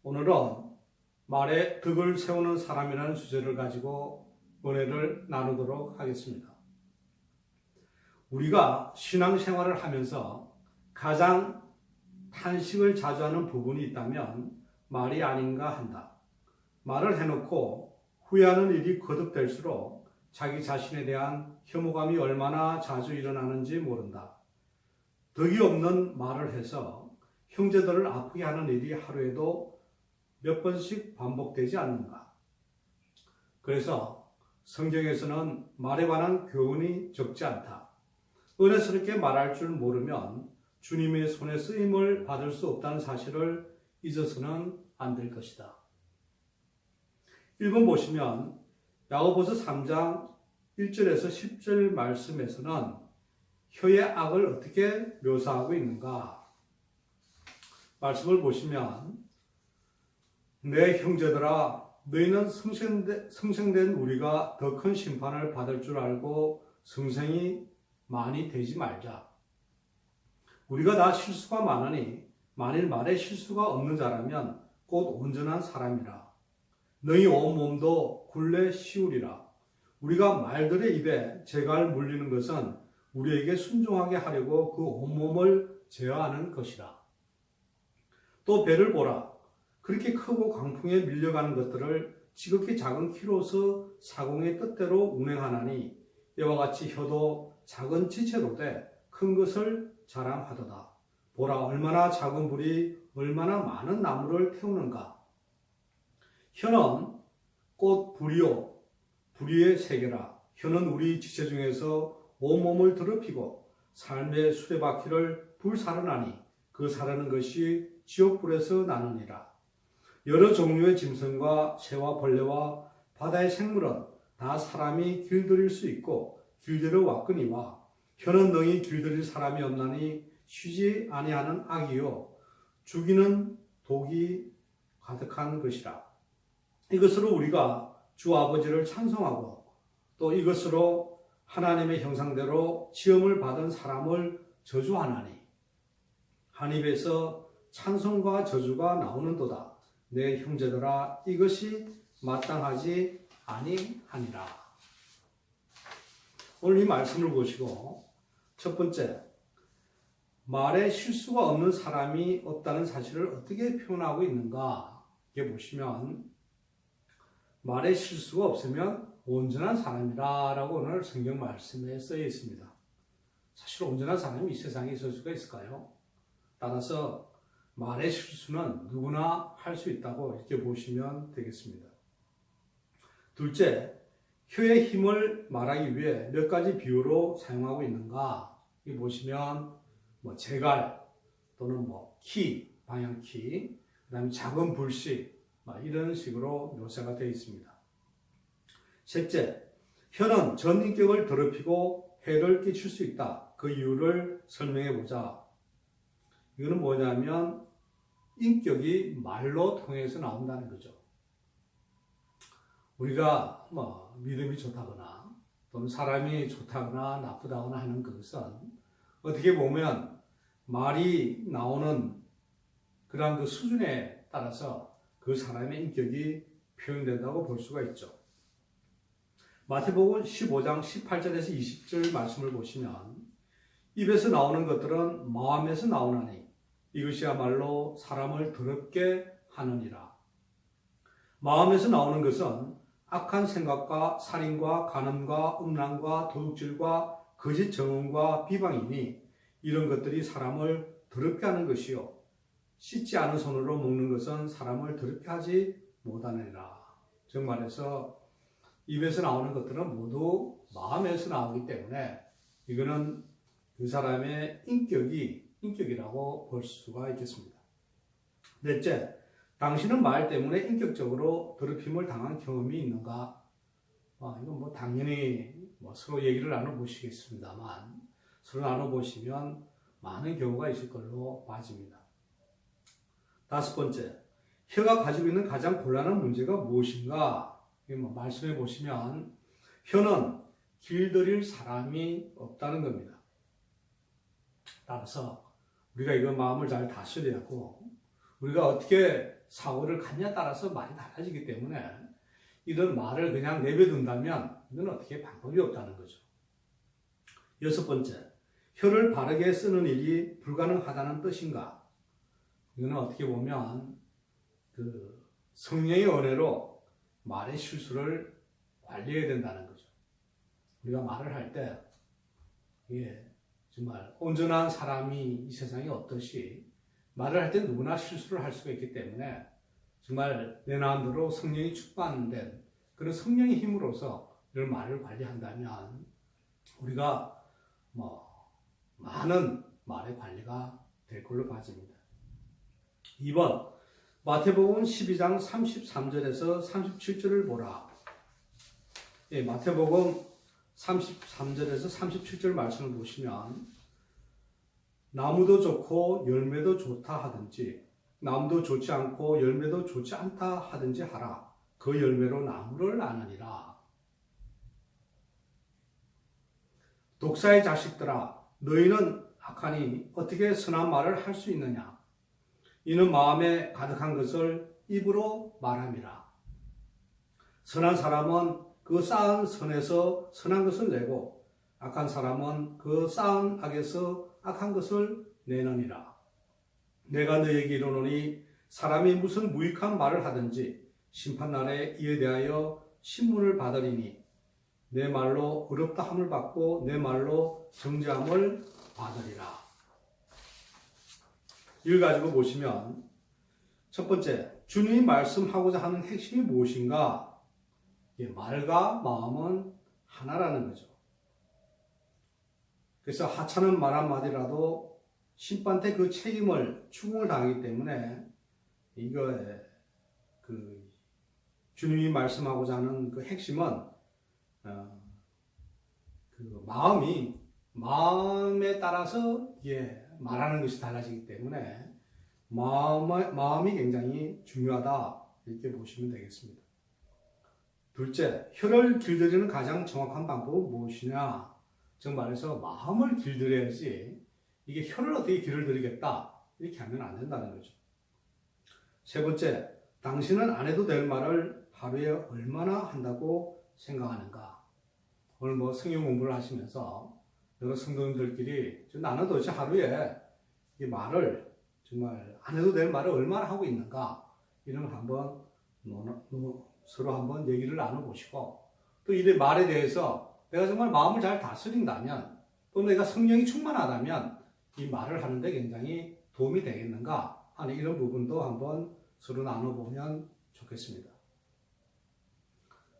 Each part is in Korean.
오늘은 말에 덕을 세우는 사람이라는 주제를 가지고 은혜를 나누도록 하겠습니다. 우리가 신앙생활을 하면서 가장 탄식을 자주 하는 부분이 있다면 말이 아닌가 한다. 말을 해놓고 후회하는 일이 거듭될수록 자기 자신에 대한 혐오감이 얼마나 자주 일어나는지 모른다. 덕이 없는 말을 해서 형제들을 아프게 하는 일이 하루에도 몇 번씩 반복되지 않는가. 그래서 성경에서는 말에 관한 교훈이 적지 않다. 은혜스럽게 말할 줄 모르면 주님의 손에 쓰임을 받을 수 없다는 사실을 잊어서는 안 될 것이다. 1번 보시면 야고보서 3장 1절에서 10절 말씀에서는 혀의 악을 어떻게 묘사하고 있는가. 말씀을 보시면 내 형제들아 너희는 성생된 우리가 더 큰 심판을 받을 줄 알고 성생이 많이 되지 말자. 우리가 다 실수가 많으니 만일 말에 실수가 없는 자라면 곧 온전한 사람이라. 너희 온 몸도 굴레 씌우리라. 우리가 말들의 입에 재갈 물리는 것은 우리에게 순종하게 하려고 그 온몸을 제어하는 것이라. 또 배를 보라. 그렇게 크고 강풍에 밀려가는 것들을 지극히 작은 키로서 사공의 뜻대로 운행하나니 이와 같이 혀도 작은 지체로되 큰 것을 자랑하도다. 보라, 얼마나 작은 불이 얼마나 많은 나무를 태우는가. 혀는 꽃 불이요 불의의 세계라. 혀는 우리 지체 중에서 온몸을 더럽히고 삶의 수레바퀴를 불사르나니 그 사르는 것이 지옥불에서 나느니라. 여러 종류의 짐승과 새와 벌레와 바다의 생물은 다 사람이 길들일 수 있고 길들여 왔거니와 혀는 능히 길들일 사람이 없나니 쉬지 아니하는 악이요 죽이는 독이 가득한 것이라. 이것으로 우리가 주 아버지를 찬송하고 또 이것으로 하나님의 형상대로 지음을 받은 사람을 저주하나니 한 입에서 찬송과 저주가 나오는도다. 내 형제들아 이것이 마땅하지 아니하니라. 오늘 이 말씀을 보시고 첫 번째, 말에 실수가 없는 사람이 없다는 사실을 어떻게 표현하고 있는가. 이게 보시면 말에 실수가 없으면 온전한 사람이라 라고 오늘 성경 말씀에 쓰여 있습니다. 사실 온전한 사람이 이 세상에 있을 수가 있을까요? 따라서 말의 실수는 누구나 할 수 있다고 이렇게 보시면 되겠습니다. 둘째, 혀의 힘을 말하기 위해 몇 가지 비유로 사용하고 있는가. 이 보시면 재갈 또는 키, 방향키, 그다음에 작은 불씨 이런 식으로 묘사가 되어 있습니다. 셋째, 혀는 전인격을 더럽히고 해를 끼칠 수 있다. 그 이유를 설명해 보자. 이거는 뭐냐면 인격이 말로 통해서 나온다는 거죠. 우리가 믿음이 좋다거나 또는 사람이 좋다거나 나쁘다거나 하는 것은 어떻게 보면 말이 나오는 그러한 그 수준에 따라서 그 사람의 인격이 표현된다고 볼 수가 있죠. 마태복음 15장 18절에서 20절 말씀을 보시면 입에서 나오는 것들은 마음에서 나오나니 이것이야말로 사람을 더럽게 하느니라. 마음에서 나오는 것은 악한 생각과 살인과 간음과 음란과 도둑질과 거짓 정언과 비방이니 이런 것들이 사람을 더럽게 하는 것이요 씻지 않은 손으로 먹는 것은 사람을 더럽게 하지 못하느니라. 즉 말해서 입에서 나오는 것들은 모두 마음에서 나오기 때문에 이거는 그 사람의 인격이라고 볼 수가 있겠습니다. 넷째, 당신은 말 때문에 인격적으로 더럽힘을 당한 경험이 있는가? 이건 당연히 서로 얘기를 나눠보시겠습니다만 서로 나눠보시면 많은 경우가 있을 걸로 봐집니다. 다섯 번째, 혀가 가지고 있는 가장 곤란한 문제가 무엇인가? 말씀해 보시면 혀는 길들일 사람이 없다는 겁니다. 따라서 우리가 이거 마음을 잘 다스려야 하고 우리가 어떻게 사고를 갖냐에 따라서 말이 달라지기 때문에 이런 말을 그냥 내버려둔다면 이건 어떻게 방법이 없다는 거죠. 여섯 번째, 혀를 바르게 쓰는 일이 불가능하다는 뜻인가? 이거는 어떻게 보면 그 성령의 은혜로 말의 실수를 관리해야 된다는 거죠. 우리가 말을 할 때 이게 정말 온전한 사람이 이 세상에 없듯이 말을 할 때 누구나 실수를 할 수가 있기 때문에 정말 내 마음대로 성령이 충만된 그런 성령의 힘으로서 이런 말을 관리한다면 우리가 많은 말의 관리가 될 걸로 봐집니다. 2번, 마태복음 12장 33절에서 37절을 보라. 예, 마태복음 33절에서 37절 말씀을 보시면 나무도 좋고 열매도 좋다 하든지 나무도 좋지 않고 열매도 좋지 않다 하든지 하라. 그 열매로 나무를 아느니라. 독사의 자식들아, 너희는 악하니 어떻게 선한 말을 할 수 있느냐? 이는 마음에 가득한 것을 입으로 말함이라. 선한 사람은 그 쌓은 선에서 선한 것을 내고 악한 사람은 그 쌓은 악에서 악한 것을 내느니라. 내가 너희에게 이르노니 사람이 무슨 무익한 말을 하든지 심판날에 이에 대하여 신문을 받으리니 내 말로 어렵다 함을 받고 내 말로 정죄함을 받으리라. 이걸 가지고 보시면 첫 번째, 주님이 말씀하고자 하는 핵심이 무엇인가? 말과 마음은 하나라는 거죠. 그래서 하찮은 말 한마디라도 심판 때 그 책임을 추궁을 당하기 때문에 이거에 그 주님이 말씀하고자 하는 그 핵심은 그 마음에 따라서 말하는 것이 달라지기 때문에 마음이 굉장히 중요하다 이렇게 보시면 되겠습니다. 둘째, 혀를 길들이는 가장 정확한 방법은 무엇이냐? 즉 말해서 마음을 길들여야지 이게 혀를 어떻게 길들이겠다 이렇게 하면 안 된다는 거죠. 세 번째, 당신은 안 해도 될 말을 하루에 얼마나 한다고 생각하는가? 오늘 성경 공부를 하시면서 여러 성도님들끼리 나는 도대체 하루에 이 말을 정말 안 해도 될 말을 얼마나 하고 있는가? 이런 걸 한번 서로 한번 얘기를 나눠보시고 또 이 말에 대해서 내가 정말 마음을 잘 다스린다면 또 내가 성령이 충만하다면 이 말을 하는데 굉장히 도움이 되겠는가 하는 이런 부분도 한번 서로 나눠보면 좋겠습니다.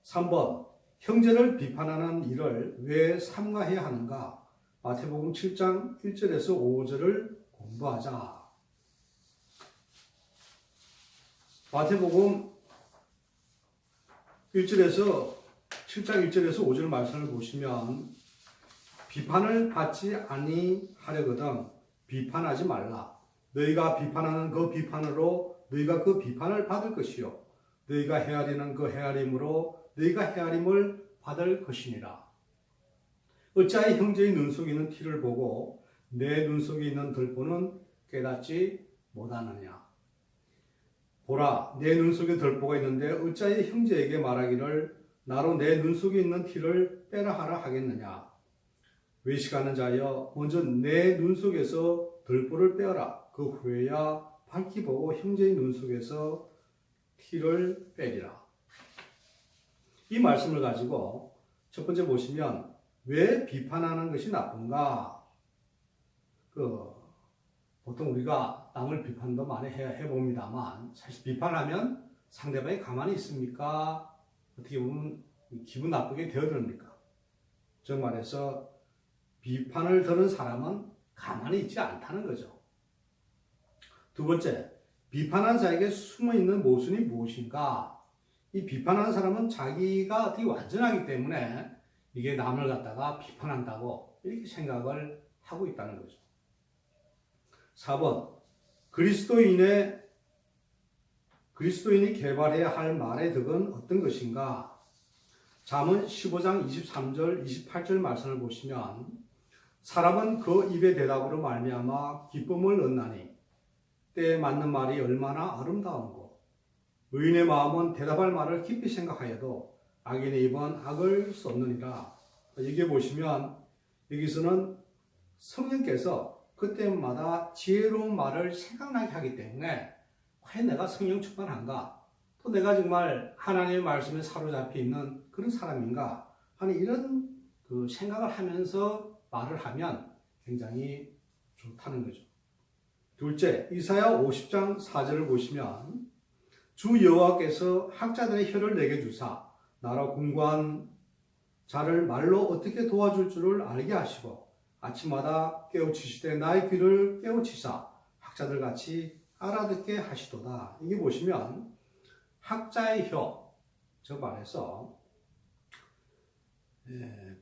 3번, 형제를 비판하는 일을 왜 삼가해야 하는가? 마태복음 7장 1절에서 5절을 공부하자. 마태복음 7장 1절에서 5절 말씀을 보시면 비판을 받지 아니하려거든 비판하지 말라. 너희가 비판하는 그 비판으로 너희가 그 비판을 받을 것이요 너희가 헤아리는 그 헤아림으로 너희가 헤아림을 받을 것이니라. 어찌하여 형제의 눈 속에 있는 티를 보고 내 눈 속에 있는 들보는 깨닫지 못하느냐. 보라, 내 눈 속에 들보가 있는데 어찌하여 형제에게 말하기를 나로 내 눈 속에 있는 티를 빼라 하라 하겠느냐. 외식하는 자여, 먼저 내 눈 속에서 들보를 빼어라. 그 후에야 밝히 보고 형제의 눈 속에서 티를 빼리라. 이 말씀을 가지고 첫 번째 보시면 왜 비판하는 것이 나쁜가? 보통 우리가 남을 비판도 많이 해봅니다만 사실 비판하면 상대방이 가만히 있습니까? 어떻게 보면 기분 나쁘게 되어듭니까? 즉 말해서 비판을 들은 사람은 가만히 있지 않다는 거죠. 두 번째, 비판한 자에게 숨어있는 모순이 무엇인가? 이 비판하는 사람은 자기가 어떻게 완전하기 때문에 이게 남을 갖다가 비판한다고 이렇게 생각을 하고 있다는 거죠. 4번, 그리스도인이 개발해야 할 말의 덕은 어떤 것인가? 잠언 15장 23절, 28절 말씀을 보시면 사람은 그 입의 대답으로 말미암아 기쁨을 얻나니 때에 맞는 말이 얼마나 아름다운고 의인의 마음은 대답할 말을 깊이 생각하여도 악인의 입은 악을 쏟느니라. 여기 보시면 여기서는 성령께서 그때마다 지혜로운 말을 생각나게 하기 때문에 과연 내가 성령 충만한가? 또 내가 정말 하나님의 말씀에 사로잡혀 있는 그런 사람인가? 하는 이런 그 생각을 하면서 말을 하면 굉장히 좋다는 거죠. 둘째, 이사야 50장 4절을 보시면 주 여호와께서 학자들의 혀를 내게 주사 나로 공고한 자를 말로 어떻게 도와줄 줄을 알게 하시고 아침마다 깨우치시되 나의 귀를 깨우치사 학자들 같이 알아듣게 하시도다. 이게 보시면 학자의 혀, 저 말에서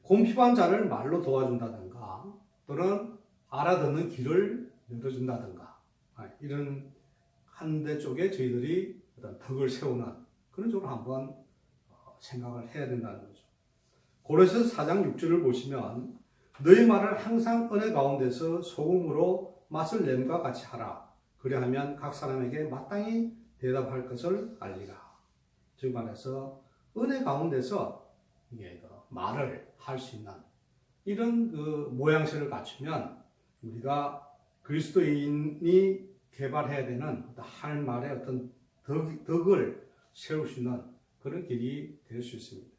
곰핍한 자를 말로 도와준다든가 또는 알아듣는 길을 열어준다든가 이런 한대 쪽에 저희들이 어떤 덕을 세우는 그런 쪽으로 한번 생각을 해야 된다는 거죠. 고린도서 4장 6절을 보시면 너희 말을 항상 은혜 가운데서 소금으로 맛을 냄과 같이 하라. 그리하면 각 사람에게 마땅히 대답할 것을 알리라. 즉 말해서 은혜 가운데서 이게 말을 할 수 있는 이런 그 모양새를 갖추면 우리가 그리스도인이 개발해야 되는 할 말의 어떤 덕을 세울 수 있는 그런 길이 될 수 있습니다.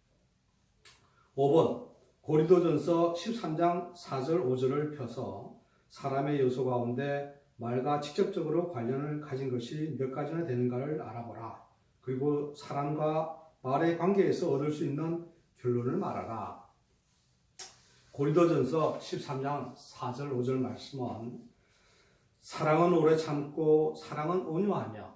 5번 고린도전서 13장 4절 5절을 펴서 사람의 요소 가운데 말과 직접적으로 관련을 가진 것이 몇 가지나 되는가를 알아보라. 그리고 사람과 말의 관계에서 얻을 수 있는 결론을 말하라. 고린도전서 13장 4절 5절 말씀은 사랑은 오래 참고 사랑은 온유하며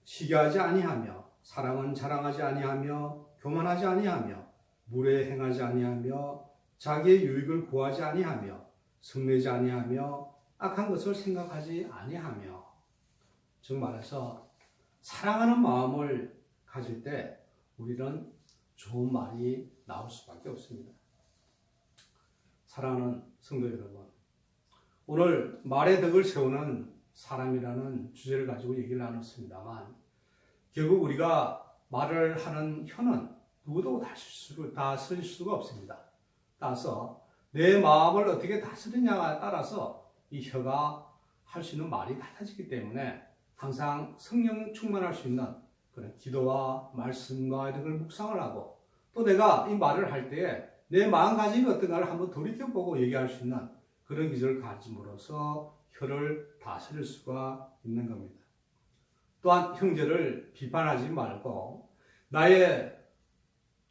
시기하지 아니하며 사랑은 자랑하지 아니하며 교만하지 아니하며 무례 행하지 아니하며 자기의 유익을 구하지 아니하며 성내지 아니하며 악한 것을 생각하지 아니하며 즉 말해서 사랑하는 마음을 가질 때 우리는 좋은 말이 나올 수밖에 없습니다. 사랑하는 성도 여러분, 오늘 말의 덕을 세우는 사람이라는 주제를 가지고 얘기를 나눴습니다만 결국 우리가 말을 하는 혀는 누구도 다 쓸 수가 없습니다. 따라서 내 마음을 어떻게 다스리냐에 따라서 이 혀가 할 수 있는 말이 달라지기 때문에 항상 성령 충만할 수 있는 그런 기도와 말씀과 이런 걸 묵상을 하고 또 내가 이 말을 할 때에 내 마음가짐이 어떤가를 한번 돌이켜보고 얘기할 수 있는 그런 기술을 가짐으로써 혀를 다스릴 수가 있는 겁니다. 또한 형제를 비판하지 말고 나의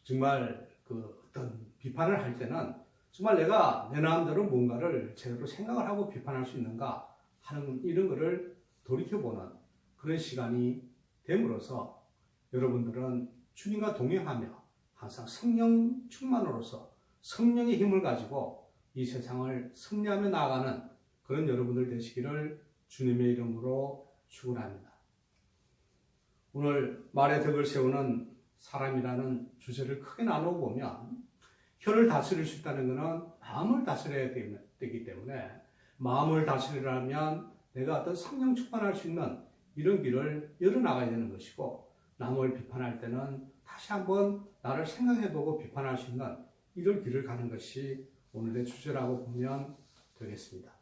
정말 그 어떤 비판을 할 때는 정말 내가 내 마음대로 뭔가를 제대로 생각을 하고 비판할 수 있는가 하는 이런 거를 돌이켜보는 그런 시간이 됨으로써 여러분들은 주님과 동행하며 항상 성령 충만으로서 성령의 힘을 가지고 이 세상을 승리하며 나아가는 그런 여러분들 되시기를 주님의 이름으로 축원합니다. 오늘 말의 덕을 세우는 사람이라는 주제를 크게 나누어 보면 혀를 다스릴 수 있다는 것은 마음을 다스려야 되기 때문에 마음을 다스리려면 내가 어떤 성령 충만할 수 있는 이런 길을 열어나가야 되는 것이고 남을 비판할 때는 다시 한번 나를 생각해보고 비판할 수 있는 이런 길을 가는 것이 오늘의 주제라고 보면 되겠습니다.